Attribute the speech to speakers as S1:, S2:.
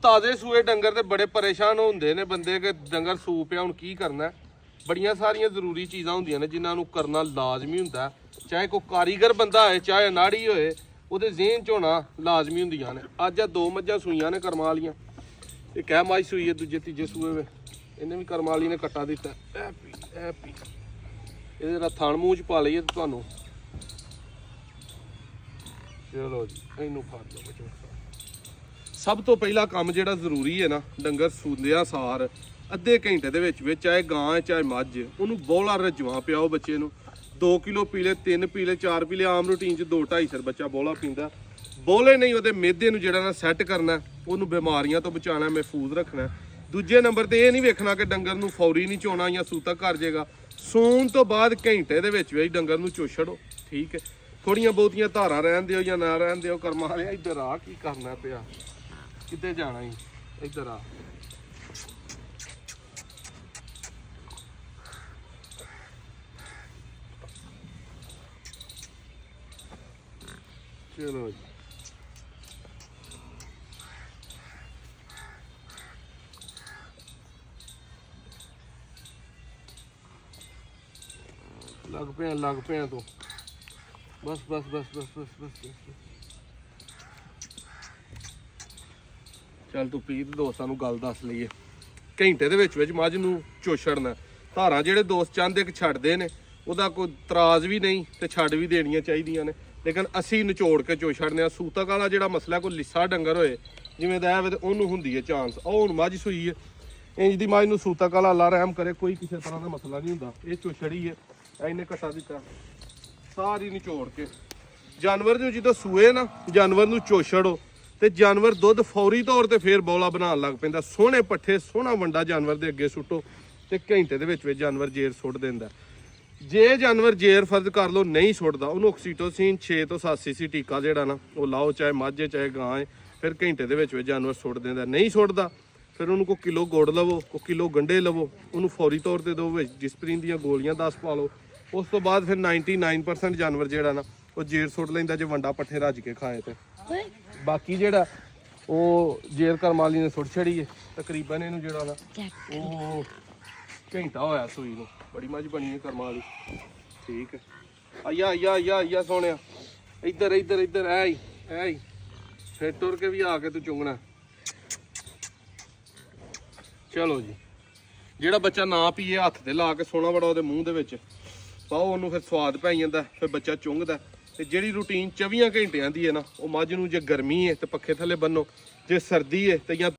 S1: ताजे सूए डंगर ते बड़े परेशान होंदे ने बंदे कि डंगर सू पिया हुण की करना। बड़ियां सारियां जरूरी चीज़ां होंदियां ने जिन्हां नूं करना लाजमी हुंदा, चाहे कोई कारीगर बंदा होए चाहे अनाड़ी होए, ਉਹਦੇ ਜ਼ੇਨ 'ਚ ਹੋਣਾ ਲਾਜ਼ਮੀ ਹੁੰਦੀਆਂ ਨੇ। ਅੱਜ ਆ ਦੋ ਮੱਝਾਂ ਸੂਈਆਂ ਨੇ ਕਰਮਾਂ ਵਾਲੀਆਂ। ਇਹ ਕਹਿ ਮੱਝ ਸੂਈ ਹੈ ਦੂਜੇ ਤੀਜੇ ਸੂਏ ਵੇ, ਇਹਨੇ ਵੀ ਕਰਮਾਂ ਵਾਲੀ ਨੇ ਕੱਟਾ ਦਿੱਤਾ। ਇਹ ਪੀ ਇਹਦੇ ਨਾਲ ਥਣ ਮੂੰਹ 'ਚ ਪਾ ਲਈਏ ਤੇ ਤੁਹਾਨੂੰ ਚਲੋ ਜੀ ਇਹਨੂੰ ਫੜ ਲਓ ਬੱਚੋ। ਸਭ ਤੋਂ ਪਹਿਲਾ ਕੰਮ ਜਿਹੜਾ ਜ਼ਰੂਰੀ ਹੈ ਨਾ, ਡੰਗਰ ਸੂੰਦਿਆਂ ਸਾਰ ਅੱਧੇ ਘੰਟੇ ਦੇ ਵਿੱਚ ਚਾਹੇ ਗਾਂ ਹੈ ਚਾਹੇ ਮੱਝ, ਉਹਨੂੰ ਬੋਲਾ ਰਜਵਾ ਪਿਆਓ ਬੱਚੇ ਨੂੰ। 2 ਕਿਲੋ ਪੀ ਲੈ, 3 ਪੀ ਲੈ, 4 ਪੀ ਲੈ। ਆਮ ਰੂਟੀਨ 'ਚ 2-2.5 ਸਿਰ ਬੱਚਾ ਬੋਲਾ ਪੀਂਦਾ। ਬੋਲੇ ਨਹੀਂ ਉਹਦੇ ਮਿਹਦੇ ਨੂੰ ਜਿਹੜਾ ਨਾ ਸੈੱਟ ਕਰਨਾ, ਉਹਨੂੰ ਬਿਮਾਰੀਆਂ ਤੋਂ ਬਚਾਉਣਾ, ਮਹਿਫੂਜ਼ ਰੱਖਣਾ। ਦੂਜੇ ਨੰਬਰ ਤੇ ਇਹ ਨਹੀਂ ਵੇਖਣਾ ਕਿ ਡੰਗਰ ਨੂੰ ਫੌਰੀ ਨਹੀਂ ਚੋਣਾ ਜਾਂ ਸੂਤਾ ਕਰ ਜਾਏਗਾ। ਸੂਣ ਤੋਂ ਬਾਅਦ ਘੰਟੇ ਦੇ ਵਿੱਚ ਵੀ ਡੰਗਰ ਨੂੰ ਚੋ ਛੱਡੋ, ਠੀਕ ਹੈ। ਥੋੜੀਆਂ ਬਹੁਤੀਆਂ ਧਾਰਾਂ ਰਹਿਣ ਦਿਓ ਜਾਂ ਨਾ ਰਹਿਣ ਦਿਓ। ਕਰਮਾਂ ਵਾਲਿਆ ਇੱਧਰ ਆ, ਕੀ ਕਰਨਾ ਪਿਆ, ਕਿੱਥੇ ਜਾਣਾ ਜੀ, ਇੱਧਰ ਆ। ਚਲੋ ਜੀ ਲੱਗ ਪਿਆ ਤੂੰ। ਬਸ ਚੱਲ ਤੂੰ ਪੀ। ਦੋਸਤਾਂ ਨੂੰ ਗੱਲ ਦੱਸ ਲਈਏ, ਘੰਟੇ ਦੇ ਵਿੱਚ ਮੱਝ ਨੂੰ ਚੋਛੜਨਾ। ਧਾਰਾਂ ਜਿਹੜੇ ਦੋਸਤ ਚਾਹੁੰਦੇ ਕਿ ਛੱਡਦੇ ਨੇ, ਉਹਦਾ ਕੋਈ ਇਤਰਾਜ਼ ਵੀ ਨਹੀਂ ਤੇ ਛੱਡ ਵੀ ਦੇਣੀਆਂ ਚਾਹੀਦੀਆਂ ਨੇ, ਲੇਕਿਨ ਅਸੀਂ ਨਿਚੋੜ ਕੇ ਚੋ ਛੱਡਦੇ ਹਾਂ। ਸੂਤਕ ਵਾਲਾ ਜਿਹੜਾ ਮਸਲਾ, ਕੋਈ ਲਿੱਸਾ ਡੰਗਰ ਹੋਏ ਜਿਵੇਂ ਦਾ ਇਹ, ਉਹਨੂੰ ਹੁੰਦੀ ਹੈ ਚਾਂਸ। ਉਹ ਹੁਣ ਮੱਝ ਸੂਈ ਹੈ, ਇੰਜ ਦੀ ਮੱਝ ਨੂੰ ਸੂਤਕ ਵਾਲਾ ਅੱਲਾ ਰਹਿਮ ਕਰੇ, ਕੋਈ ਕਿਸੇ ਤਰ੍ਹਾਂ ਦਾ ਮਸਲਾ ਨਹੀਂ ਹੁੰਦਾ। ਇਹ ਚੋਛੜੀ ਹੈ, ਇਹਨੇ ਘਟਾ ਦਿੱਤਾ ਸਾਰੀ ਨਿਚੋੜ ਕੇ। ਜਾਨਵਰ ਨੂੰ ਜਦੋਂ ਸੂਏ ਨਾ, ਜਾਨਵਰ ਨੂੰ ਚੋਛੜੋ ਤੇ ਜਾਨਵਰ ਦੁੱਧ ਫੌਰੀ ਤੌਰ ਤੇ ਫੇਰ ਬੌਲਾ ਬਣਾਉਣ ਲੱਗ ਪੈਂਦਾ। ਸੋਹਣੇ ਪੱਠੇ, ਸੋਹਣਾ ਵੰਡਾ ਜਾਨਵਰ ਦੇ ਅੱਗੇ ਸੁੱਟੋ ਤੇ ਘੰਟੇ ਦੇ ਵਿੱਚ ਜਾਨਵਰ ਜੇਰ ਸੁੱਟ ਦਿੰਦਾ। ਜੇ ਜਾਨਵਰ ਜੇਰ ਫਰਜ਼ ਕਰ ਲਓ ਨਹੀਂ ਸੁੱਟਦਾ, ਉਹਨੂੰ ਆਕਸੀਟੋਸਿਨ 6 ਤੋਂ 7 cc ਟੀਕਾ ਜਿਹੜਾ ਨਾ ਉਹ ਲਾਓ, ਚਾਹੇ ਮੱਝ ਹੈ ਚਾਹੇ ਗਾਂ ਹੈ। ਫਿਰ ਘੰਟੇ ਦੇ ਵਿੱਚ ਜਾਨਵਰ ਸੁੱਟ ਦਿੰਦਾ। ਨਹੀਂ ਸੁੱਟਦਾ ਫਿਰ ਉਹਨੂੰ ਕੋਈ ਕਿਲੋ ਗੁੜ ਲਵੋ, ਕੋਈ ਕਿਲੋ ਗੰਢੇ ਲਵੋ, ਉਹਨੂੰ ਫੌਰੀ ਤੌਰ ਤੇ ਦਿਓ। ਵਿੱਚ ਡਿਸਪਰੀਨ ਦੀਆਂ ਗੋਲੀਆਂ 10 ਪਾ ਲਓ। ਉਸ ਤੋਂ ਬਾਅਦ ਫਿਰ 99% ਜਾਨਵਰ ਜਿਹੜਾ ਨਾ ਉਹ ਜੇਰ ਸੁੱਟ ਲੈਂਦਾ ਜੇ ਵੰਡਾ ਪੱਠੇ ਰੱਜ ਕੇ ਖਾਏ ਤੇ। ਬਾਕੀ ਜਿਹੜਾ ਉਹ ਜੇਰ ਕਰਮ ਵਾਲੀ ਨੇ ਸੁੱਟ ਛੜੀ ਹੈ। ਤਕਰੀਬਨ ਇਹਨੂੰ ਜਿਹੜਾ ਨਾ ਉਹ ਘੰਟਾ ਹੋਇਆ ਸੂਈ ਨੂੰ। ਬੜੀ ਮੱਝ ਬਣੀ ਹੈ ਕਰਮ ਵਾਲੀ, ਠੀਕ ਹੈ। ਆਇਆ ਸੋਹਣਿਆ, ਇੱਧਰ ਐ ਫਿਰ ਤੁਰ ਕੇ ਵੀ ਆ ਕੇ ਤੂੰ ਚੁੰਗਣਾ। ਚਲੋ ਜੀ, ਜਿਹੜਾ ਬੱਚਾ ਨਾ ਪੀਏ ਹੱਥ ਤੇ ਲਾ ਕੇ ਸੋਹਣਾ ਬੜਾ ਉਹਦੇ ਮੂੰਹ ਦੇ ਵਿੱਚ ਪਾਓ, ਉਹਨੂੰ ਫਿਰ ਸਵਾਦ ਪੈ ਜਾਂਦਾ, ਫਿਰ ਬੱਚਾ ਚੁੰਗਦਾ। ਤੇ ਜਿਹੜੀ ਰੂਟੀਨ 24 ਘੰਟਿਆਂ ਦੀ ਹੈ ਨਾ, ਉਹ ਮੱਝ ਨੂੰ ਜੇ ਗਰਮੀ ਹੈ ਤੇ ਪੱਖੇ ਥੱਲੇ ਬੰਨੋ, ਜੇ ਸਰਦੀ ਹੈ ਤੇ ਜਾਂ